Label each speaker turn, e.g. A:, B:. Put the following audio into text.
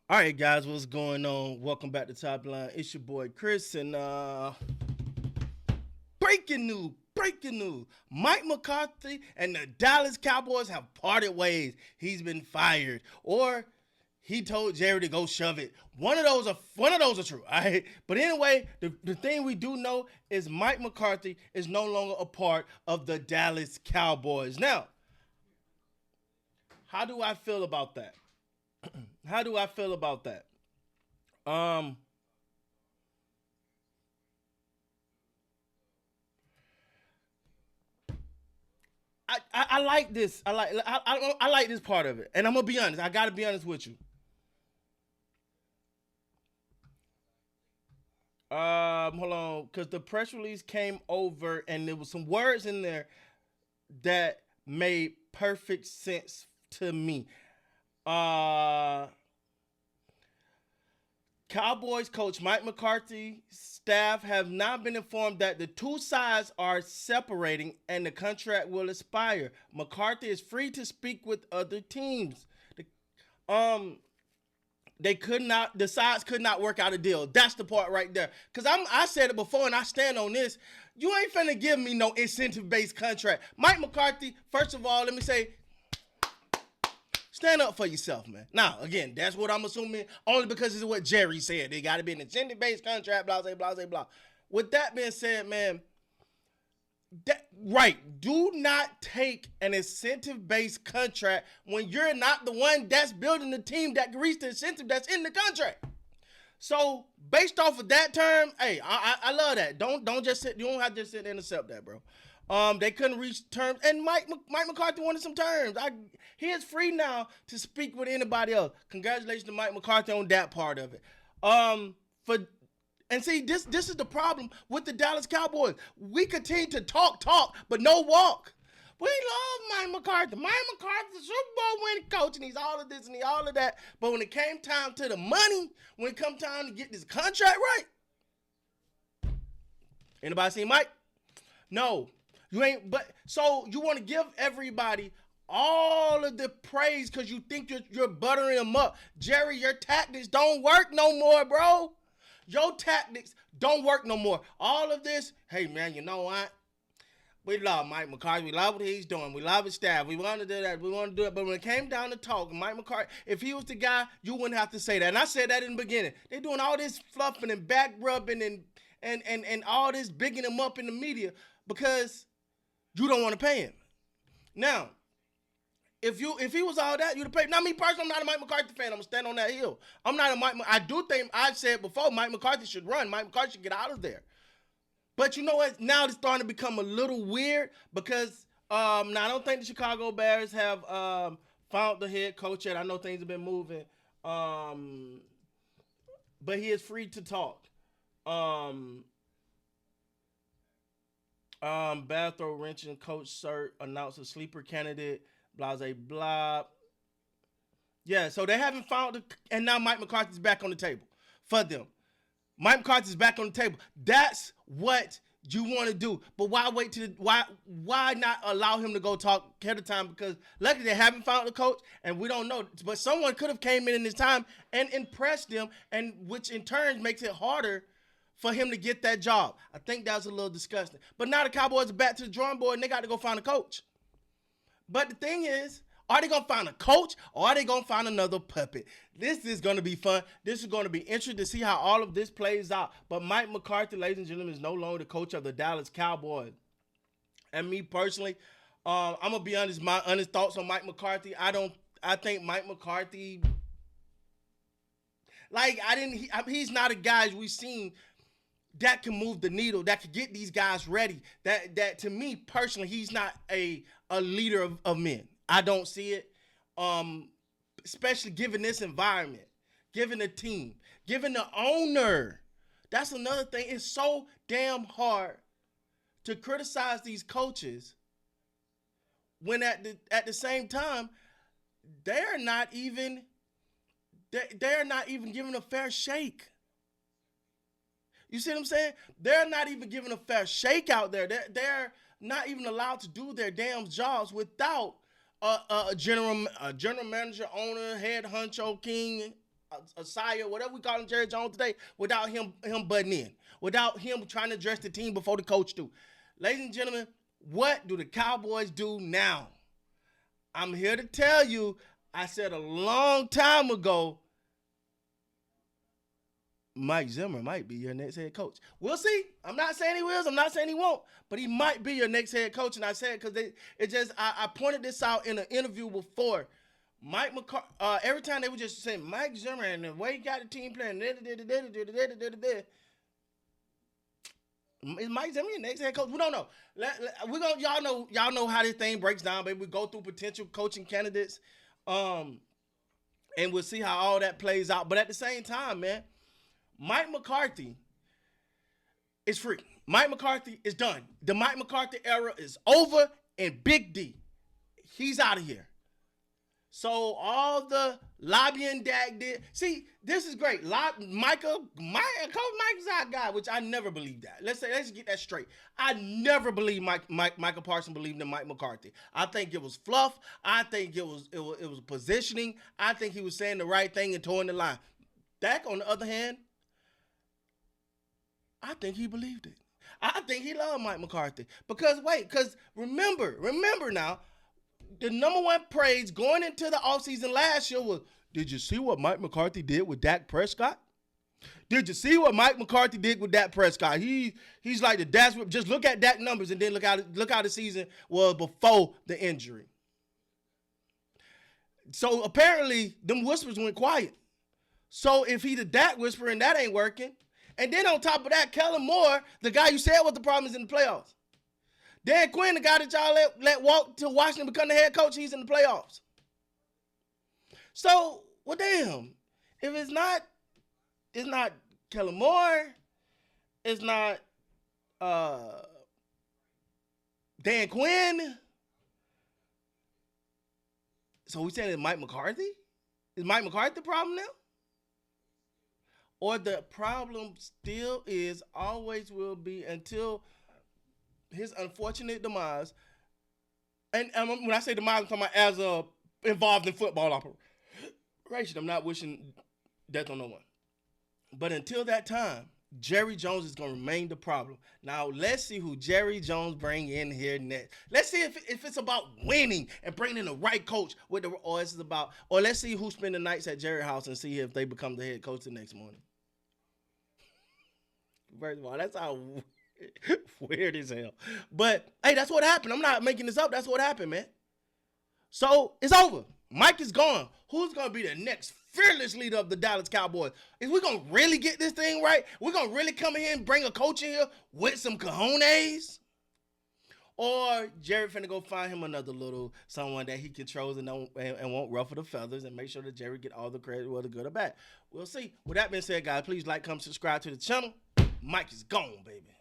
A: All right, guys, what's going on? Welcome back to Top Line. It's your boy Chris, and breaking news. Mike McCarthy and the Dallas Cowboys have parted ways. He's been fired, or he told Jerry to go shove it. One of those are true. All right, but anyway, the thing we do know is Mike McCarthy is no longer a part of the Dallas Cowboys. Now, how do I feel about that? How do I feel about that? Um, I like this. I like this part of it, and I'm gonna be honest. I gotta be honest with you. Hold on, because the press release came over, and there was some words in there that made perfect sense to me. Uh, Cowboys coach Mike McCarthy staff have not been informed that the two sides are separating and the contract will expire. McCarthy is free to speak with other teams. Um, they could not. The sides could not work out a deal. That's the part right there. Cause I said it before and I stand on this. You ain't finna give me no incentive based contract. Mike McCarthy. First of all, let me say stand up for yourself, man. Now, again, that's what I'm assuming only because it's what Jerry said. They got to be an incentive-based contract, blah, blah, blah, blah, blah. With that being said, man, right, do not take an incentive-based contract when you're not the one that's building the team that can reach the incentive that's in the contract. So, based off of that term, hey, I love that. Don't just sit. You don't have to just sit there and accept that, bro. They couldn't reach terms, and Mike McCarthy wanted some terms. He is free now to speak with anybody else. Congratulations to Mike McCarthy on that part of it. For and see, this is the problem with the Dallas Cowboys. We continue to talk, but no walk. We love Mike McCarthy. Mike McCarthy's Super Bowl winning coach, and he's all of this and he's all of that. But when it came time to the money, when it come time to get this contract right, anybody seen Mike? No, you ain't. But so you want to give everybody all of the praise because you think you're buttering them up. Jerry, your tactics don't work no more, bro. Your tactics don't work no more. All of this, hey man, you know what? We love Mike McCarthy. We love what he's doing. We love his staff. We want to do that. We want to do it. But when it came down to talk, Mike McCarthy, if he was the guy, you wouldn't have to say that. And I said that in the beginning. They're doing all this fluffing and back rubbing and all this bigging him up in the media because you don't want to pay him. Now, if he was all that, you'd have paid. Now, me personally, I'm not a Mike McCarthy fan. I'm gonna stand on that hill. I'm not a Mike. I do think I said before Mike McCarthy should run. Mike McCarthy should get out of there. But you know what? Now it's starting to become a little weird because now I don't think the Chicago Bears have found the head coach yet. I know things have been moving, um, but he is free to talk. Um, Bathrow wrenching coach Sir announced a sleeper candidate. Blah blah blah. Yeah, so they haven't found it, and now Mike McCarthy's back on the table for them. Mike McCarthy's back on the table. That's what you want to do. But why wait to why not allow him to go talk ahead of time? Because luckily they haven't found the coach, and we don't know. But someone could have came in this time and impressed them, and which in turn makes it harder for him to get that job. I think that's a little disgusting. But now the Cowboys are back to the drawing board, and they got to go find a coach. But the thing is, are they going to find a coach or are they going to find another puppet? This is going to be fun. This is going to be interesting to see how all of this plays out. But Mike McCarthy, ladies and gentlemen, is no longer the coach of the Dallas Cowboys. And me personally, I'm going to be honest, my honest thoughts on Mike McCarthy. I think Mike McCarthy, like, he's not a guy we've seen that can move the needle, that can get these guys ready. That to me personally, he's not a leader of men. I don't see it. Especially given this environment, given the team, given the owner. That's another thing. It's so damn hard to criticize these coaches when at the same time they're not even they're not even giving a fair shake. You see what I'm saying? They're not even giving a fair shake out there. They're not even allowed to do their damn jobs without a general manager, owner, head honcho, king. Asaya, whatever we call him, Jerry Jones today, without him butting in, without him trying to address the team before the coach do. Ladies and gentlemen, what do the Cowboys do now? I'm here to tell you, I said a long time ago, Mike Zimmer might be your next head coach. We'll see. I'm not saying he will. I'm not saying he won't. But he might be your next head coach. And I said because I pointed this out in an interview before. Mike McCarthy, every time they would just say Mike Zimmer and the way he got the team playing, is Mike Zimmer your next head coach? We don't know. Y'all know how this thing breaks down, baby. We go through potential coaching candidates, and we'll see how all that plays out. But at the same time, man, Mike McCarthy is free. Mike McCarthy is done. The Mike McCarthy era is over, and Big D, he's out of here. So all the lobbying Dak did. See, this is great. Coach Mike is our guy, which I never believed that. Let's get that straight. I never believed Michael Parsons believed in Mike McCarthy. I think it was fluff. I think it was positioning. I think he was saying the right thing and towing the line. Dak, on the other hand, I think he believed it. I think he loved Mike McCarthy. Because remember now, the number one praise going into the offseason last year was, did you see what Mike McCarthy did with Dak Prescott? Did you see what Mike McCarthy did with Dak Prescott? He's like the dash whip. Just look at Dak numbers and then look how the season was before the injury. So apparently, them whispers went quiet. So if he the Dak whisperer and that ain't working, and then on top of that, Kellen Moore, the guy you said what the problem is in the playoffs. Dan Quinn, the guy that y'all let walk to Washington become the head coach, he's in the playoffs. So, well, damn. If it's not Kellen Moore, it's not Dan Quinn. So we saying it's Mike McCarthy? Is Mike McCarthy the problem now? Or the problem still is, always will be, until his unfortunate demise, and when I say demise, I'm talking about as involved in football operation. I'm not wishing death on no one. But until that time, Jerry Jones is going to remain the problem. Now, let's see who Jerry Jones bring in here next. Let's see if it's about winning and bringing in the right coach, or let's see who spend the nights at Jerry's house and see if they become the head coach the next morning. First of all, that's how weird as hell. But, hey, that's what happened. I'm not making this up. That's what happened, man. So, it's over. Mike is gone. Who's going to be the next fearless leader of the Dallas Cowboys? Is we going to really get this thing right? We're going to really come in here and bring a coach in here with some cojones? Or Jerry finna go find him another little someone that he controls and won't ruffle the feathers and make sure that Jerry get all the credit, whether good or bad. We'll see. With that being said, guys, please like, comment, subscribe to the channel. Mike is gone, baby.